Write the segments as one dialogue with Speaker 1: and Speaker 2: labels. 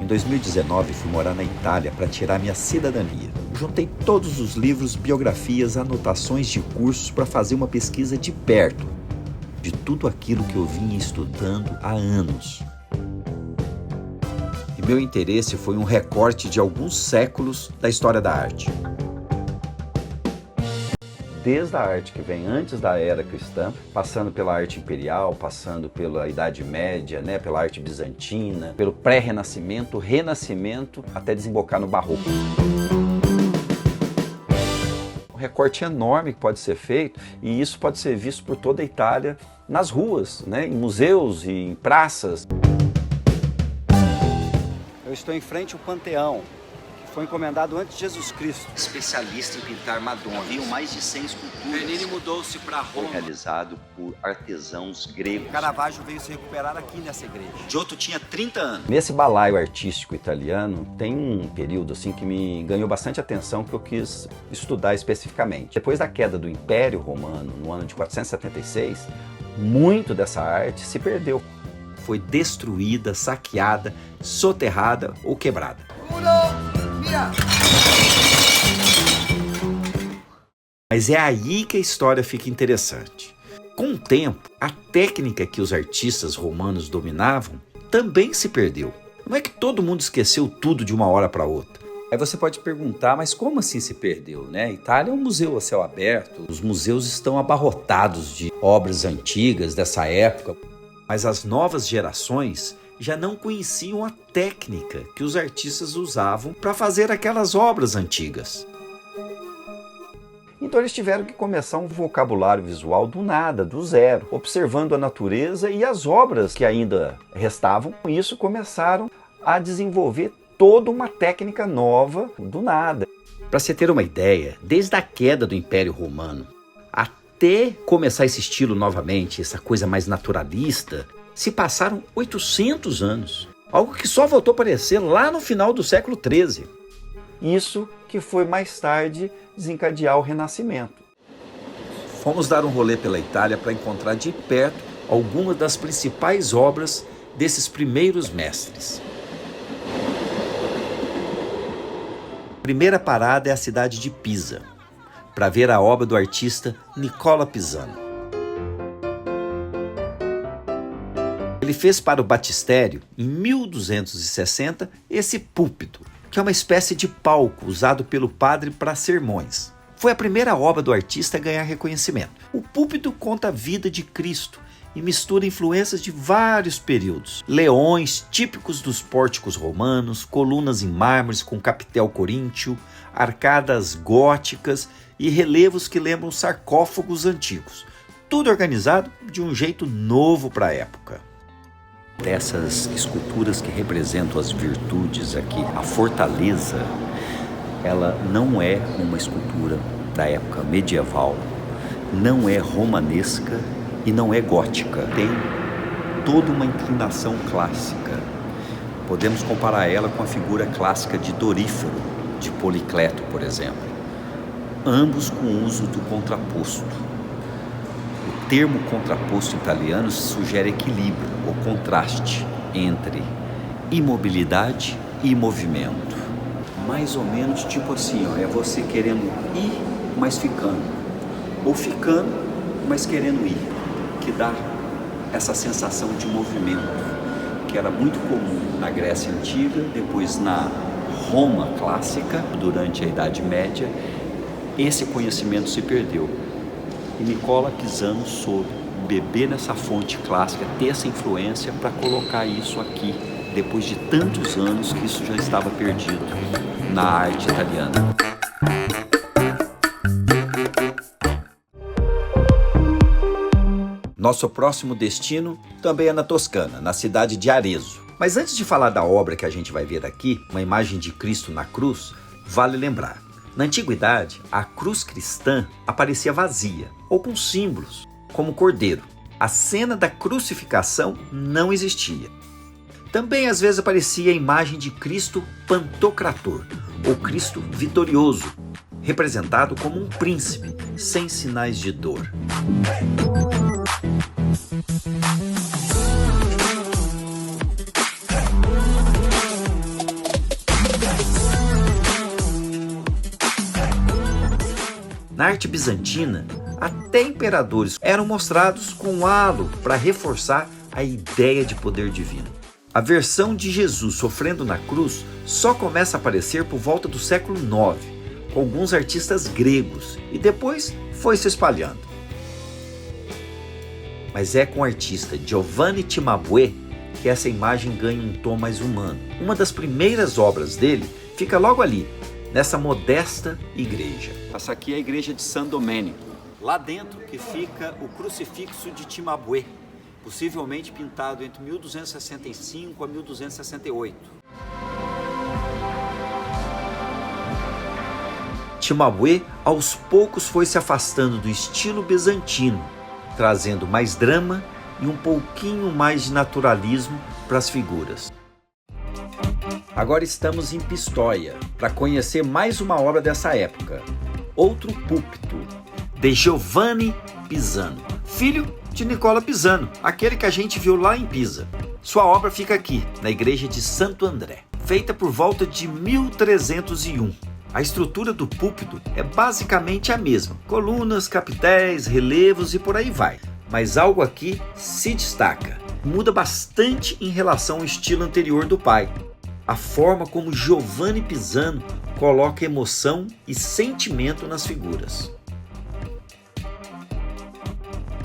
Speaker 1: 2019 fui morar na Itália para tirar minha cidadania. Juntei todos os livros, biografias, anotações de cursos para fazer uma pesquisa de perto de tudo aquilo que eu vinha estudando há anos. E meu interesse foi um recorte de alguns séculos da história da arte. Desde a arte que vem antes da era cristã, passando pela arte imperial, passando pela Idade Média, pela arte bizantina, pelo pré-renascimento, renascimento, até desembocar no barroco. Um recorte enorme que pode ser feito, e isso pode ser visto por toda a Itália, nas ruas, em museus e em praças. Eu estou em frente ao Panteão. Foi encomendado antes de Jesus Cristo. Especialista em pintar Madonna. Viu mais de 100 esculturas.
Speaker 2: Bernini mudou-se para Roma.
Speaker 1: Foi realizado por artesãos gregos.
Speaker 2: Caravaggio veio se recuperar aqui nessa igreja.
Speaker 1: Giotto tinha 30 anos. Nesse balaio artístico italiano, tem um período que me ganhou bastante atenção, que eu quis estudar especificamente. Depois da queda do Império Romano, no ano de 476, muito dessa arte se perdeu. Foi destruída, saqueada, soterrada ou quebrada. Mas é aí que a história fica interessante. Com o tempo, a técnica que os artistas romanos dominavam também se perdeu. Não é que todo mundo esqueceu tudo de uma hora para outra. Aí você pode perguntar, mas como assim se perdeu, A Itália é um museu a céu aberto, os museus estão abarrotados de obras antigas dessa época, mas as novas gerações já não conheciam a técnica que os artistas usavam para fazer aquelas obras antigas. Então eles tiveram que começar um vocabulário visual do nada, do zero, observando a natureza e as obras que ainda restavam. Com isso começaram a desenvolver toda uma técnica nova do nada. Para você ter uma ideia, desde a queda do Império Romano até começar esse estilo novamente, essa coisa mais naturalista, se passaram 800 anos. Algo que só voltou a aparecer lá no final do século XIII. Isso que foi mais tarde desencadear o Renascimento. Fomos dar um rolê pela Itália para encontrar de perto algumas das principais obras desses primeiros mestres. A primeira parada é a cidade de Pisa, para ver a obra do artista Nicola Pisano. Ele fez para o batistério, em 1260, esse púlpito, que é uma espécie de palco usado pelo padre para sermões. Foi a primeira obra do artista a ganhar reconhecimento. O púlpito conta a vida de Cristo e mistura influências de vários períodos. Leões típicos dos pórticos romanos, colunas em mármores com capitel coríntio, arcadas góticas e relevos que lembram sarcófagos antigos. Tudo organizado de um jeito novo para a época. Dessas esculturas que representam as virtudes aqui, a fortaleza, ela não é uma escultura da época medieval, não é romanesca e não é gótica. Tem toda uma inclinação clássica. Podemos comparar ela com a figura clássica de Dorífero, de Policleto, por exemplo. Ambos com o uso do contraposto. O termo contraposto italiano sugere equilíbrio ou contraste entre imobilidade e movimento. Mais ou menos tipo assim, é você querendo ir, mas ficando. Ou ficando, mas querendo ir. Que dá essa sensação de movimento, que era muito comum na Grécia Antiga, depois na Roma clássica, durante a Idade Média. Esse conhecimento se perdeu. E Nicola Pisano soube beber nessa fonte clássica, ter essa influência para colocar isso aqui, depois de tantos anos que isso já estava perdido na arte italiana. Nosso próximo destino também é na Toscana, na cidade de Arezzo. Mas antes de falar da obra que a gente vai ver aqui, uma imagem de Cristo na cruz, vale lembrar. Na antiguidade, a cruz cristã aparecia vazia, ou com símbolos, como o cordeiro. A cena da crucificação não existia. Também às vezes aparecia a imagem de Cristo Pantocrator, ou Cristo vitorioso, representado como um príncipe, sem sinais de dor. Na arte bizantina, até imperadores eram mostrados com halo para reforçar a ideia de poder divino. A versão de Jesus sofrendo na cruz só começa a aparecer por volta do século IX, com alguns artistas gregos, e depois foi se espalhando. Mas é com o artista Giovanni Cimabue que essa imagem ganha um tom mais humano. Uma das primeiras obras dele fica logo ali, nessa modesta igreja.
Speaker 2: Essa aqui é a igreja de San Domenico. Lá dentro que fica o crucifixo de Cimabue, possivelmente pintado entre 1265 a 1268.
Speaker 1: Cimabue aos poucos foi se afastando do estilo bizantino, trazendo mais drama e um pouquinho mais de naturalismo para as figuras. Agora estamos em Pistoia para conhecer mais uma obra dessa época, Outro Púlpito, de Giovanni Pisano, filho de Nicola Pisano, aquele que a gente viu lá em Pisa. Sua obra fica aqui, na igreja de Santo André, feita por volta de 1301. A estrutura do púlpito é basicamente a mesma, colunas, capitéis, relevos e por aí vai. Mas algo aqui se destaca, muda bastante em relação ao estilo anterior do pai. A forma como Giovanni Pisano coloca emoção e sentimento nas figuras.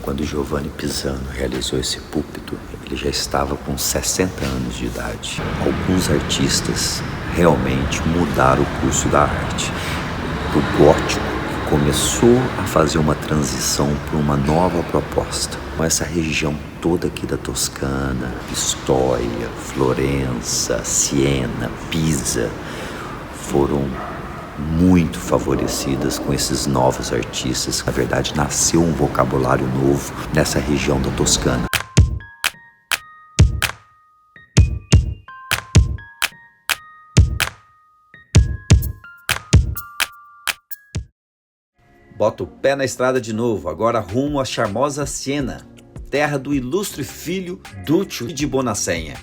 Speaker 1: Quando Giovanni Pisano realizou esse púlpito, ele já estava com 60 anos de idade. Alguns artistas realmente mudaram o curso da arte. O gótico começou a fazer uma transição para uma nova proposta. Com essa região toda aqui da Toscana, Pistoia, Florença, Siena, Pisa, foram muito favorecidas com esses novos artistas. Na verdade, nasceu um vocabulário novo nessa região da Toscana. Bota o pé na estrada de novo, agora rumo à charmosa Siena, terra do ilustre filho Duccio de Bonassenha.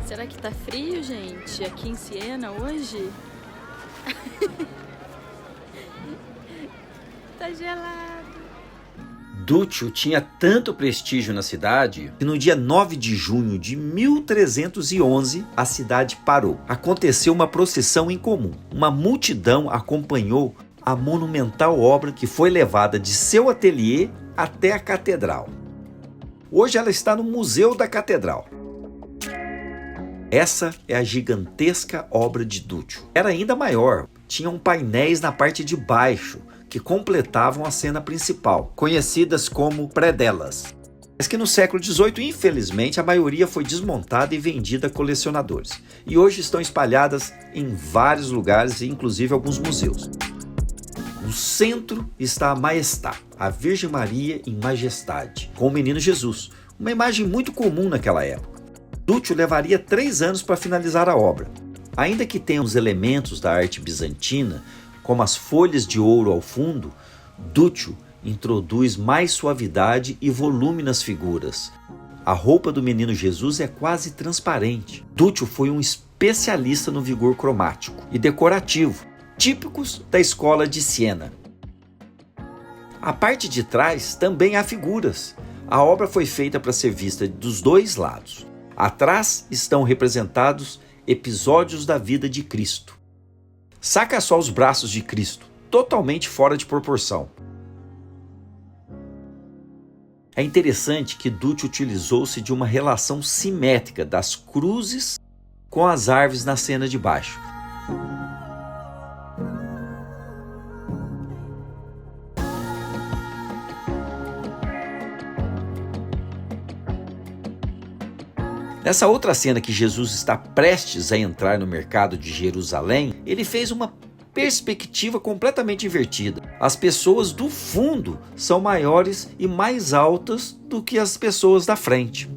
Speaker 3: Será que tá frio, gente, aqui em Siena hoje? Tá gelado.
Speaker 1: Duccio tinha tanto prestígio na cidade que no dia 9 de junho de 1311 a cidade parou. Aconteceu uma procissão incomum. Uma multidão acompanhou a monumental obra que foi levada de seu ateliê até a catedral. Hoje ela está no Museu da Catedral. Essa é a gigantesca obra de Duccio. Era ainda maior, tinham painéis na parte de baixo que completavam a cena principal, conhecidas como predelas. Mas que no século XVIII, infelizmente, a maioria foi desmontada e vendida a colecionadores. E hoje estão espalhadas em vários lugares, inclusive alguns museus. No centro está a Maestà, a Virgem Maria em majestade, com o menino Jesus, uma imagem muito comum naquela época. Duccio levaria 3 anos para finalizar a obra. Ainda que tenha os elementos da arte bizantina, como as folhas de ouro ao fundo, Duccio introduz mais suavidade e volume nas figuras. A roupa do menino Jesus é quase transparente. Duccio foi um especialista no vigor cromático e decorativo, típicos da escola de Siena. A parte de trás também há figuras. A obra foi feita para ser vista dos dois lados. Atrás estão representados episódios da vida de Cristo. Saca só os braços de Cristo, totalmente fora de proporção. É interessante que Duccio utilizou-se de uma relação simétrica das cruzes com as árvores na cena de baixo. Nessa outra cena que Jesus está prestes a entrar no mercado de Jerusalém, ele fez uma perspectiva completamente invertida. As pessoas do fundo são maiores e mais altas do que as pessoas da frente.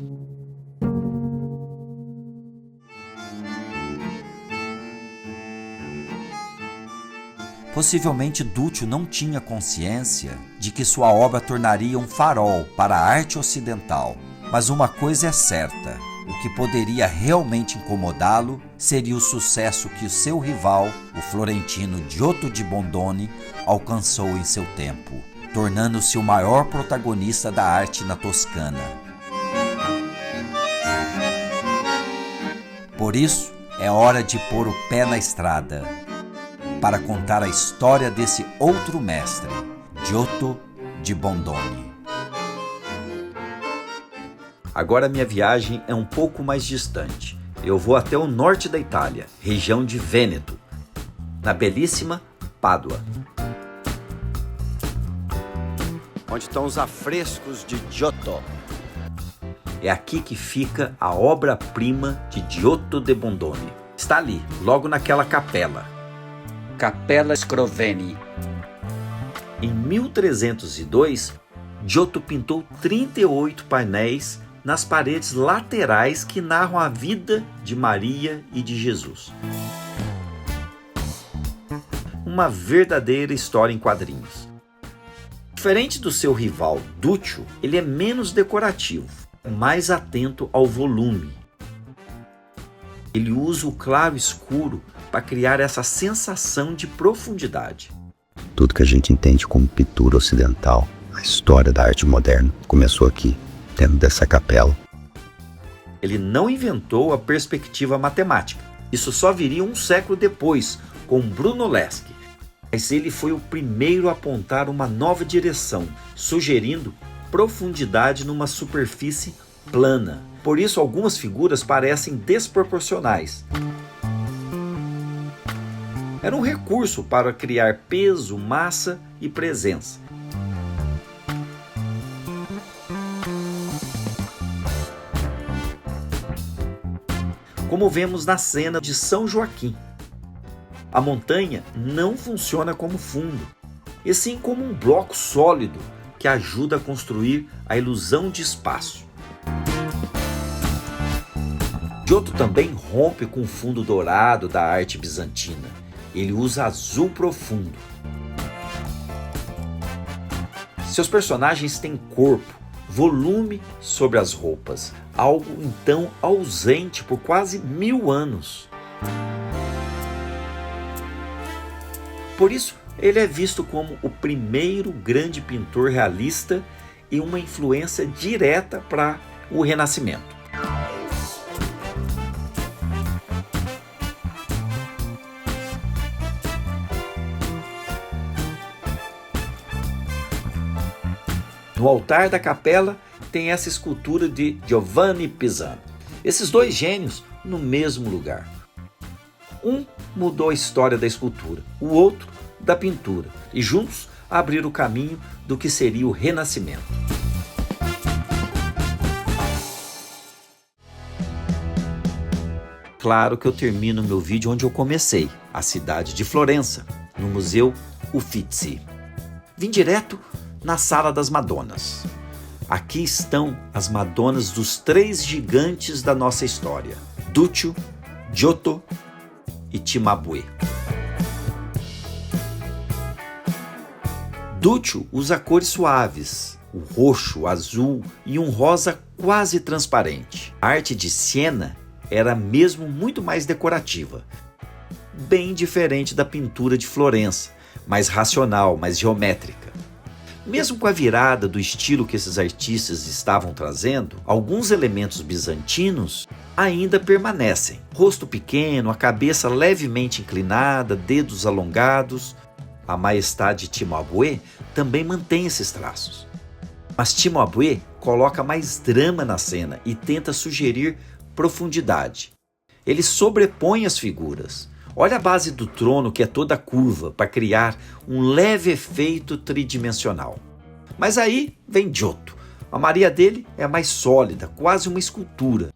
Speaker 1: Possivelmente Duccio não tinha consciência de que sua obra tornaria um farol para a arte ocidental. Mas uma coisa é certa: O que poderia realmente incomodá-lo seria o sucesso que o seu rival, o florentino Giotto di Bondone, alcançou em seu tempo, tornando-se o maior protagonista da arte na Toscana. Por isso, é hora de pôr o pé na estrada para contar a história desse outro mestre, Giotto di Bondone.
Speaker 2: Agora minha viagem é um pouco mais distante. Eu vou até o norte da Itália, região de Vêneto, na belíssima Pádua, onde estão os afrescos de Giotto. É aqui que fica a obra-prima de Giotto di Bondone. Está ali, logo naquela capela. Capella Scrovegni. Em 1302, Giotto pintou 38 painéis nas paredes laterais que narram a vida de Maria e de Jesus. Uma verdadeira história em quadrinhos. Diferente do seu rival Duccio, ele é menos decorativo, mais atento ao volume. Ele usa o claro escuro para criar essa sensação de profundidade.
Speaker 4: Tudo que a gente entende como pintura ocidental, a história da arte moderna, começou aqui, dentro dessa capela.
Speaker 2: Ele não inventou a perspectiva matemática. Isso só viria um século depois, com Brunelleschi. Mas ele foi o primeiro a apontar uma nova direção, sugerindo profundidade numa superfície plana. Por isso, algumas figuras parecem desproporcionais. Era um recurso para criar peso, massa e presença. Como vemos na cena de São Joaquim. A montanha não funciona como fundo, e sim como um bloco sólido que ajuda a construir a ilusão de espaço. Giotto também rompe com o fundo dourado da arte bizantina. Ele usa azul profundo. Seus personagens têm corpo, volume sobre as roupas, algo então ausente por quase 1000 anos. Por isso, ele é visto como o primeiro grande pintor realista e uma influência direta para o Renascimento. No altar da capela tem essa escultura de Giovanni Pisano. Esses dois gênios no mesmo lugar. Um mudou a história da escultura, o outro da pintura, e juntos abriram o caminho do que seria o Renascimento. Claro que eu termino meu vídeo onde eu comecei, a cidade de Florença, no Museu Uffizi. Vim direto na Sala das Madonas. Aqui estão as Madonas dos 3 gigantes da nossa história: Duccio, Giotto e Cimabue. Duccio usa cores suaves, o roxo, o azul e um rosa quase transparente. A arte de Siena era mesmo muito mais decorativa, bem diferente da pintura de Florença, mais racional, mais geométrica. Mesmo com a virada do estilo que esses artistas estavam trazendo, alguns elementos bizantinos ainda permanecem. Rosto pequeno, a cabeça levemente inclinada, dedos alongados. A majestade de Cimabue também mantém esses traços. Mas Cimabue coloca mais drama na cena e tenta sugerir profundidade. Ele sobrepõe as figuras. Olha a base do trono, que é toda curva, para criar um leve efeito tridimensional. Mas aí vem Giotto. A Maria dele é mais sólida, quase uma escultura.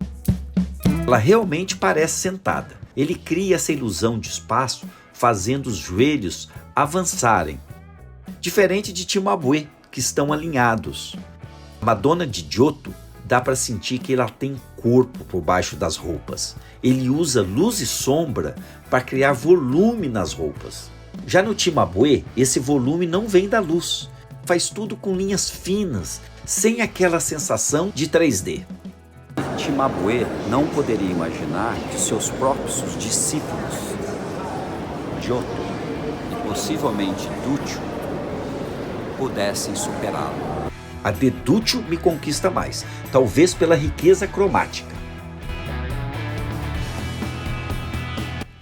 Speaker 2: Ela realmente parece sentada. Ele cria essa ilusão de espaço, fazendo os joelhos avançarem. Diferente de Cimabue, que estão alinhados. A Madonna de Giotto dá para sentir que ela tem corpo por baixo das roupas. Ele usa luz e sombra para criar volume nas roupas. Já no Cimabue, esse volume não vem da luz. Faz tudo com linhas finas, sem aquela sensação de 3D. Cimabue não poderia imaginar que seus próprios discípulos, Giotto e possivelmente Duccio, pudessem superá-lo.
Speaker 1: A de Duccio me conquista mais, talvez pela riqueza cromática.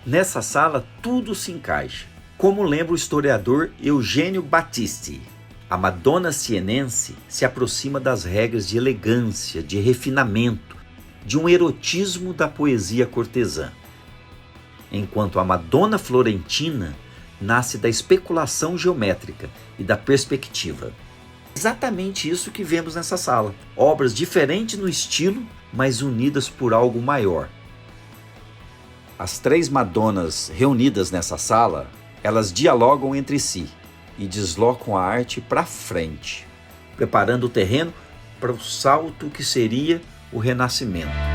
Speaker 1: Nessa sala tudo se encaixa, como lembra o historiador Eugênio Battisti. A Madonna Sienense se aproxima das regras de elegância, de refinamento, de um erotismo da poesia cortesã, enquanto a Madonna Florentina nasce da especulação geométrica e da perspectiva. Exatamente isso que vemos nessa sala. Obras diferentes no estilo, mas unidas por algo maior. As três Madonas reunidas nessa sala, elas dialogam entre si e deslocam a arte para frente, preparando o terreno para o salto que seria o Renascimento.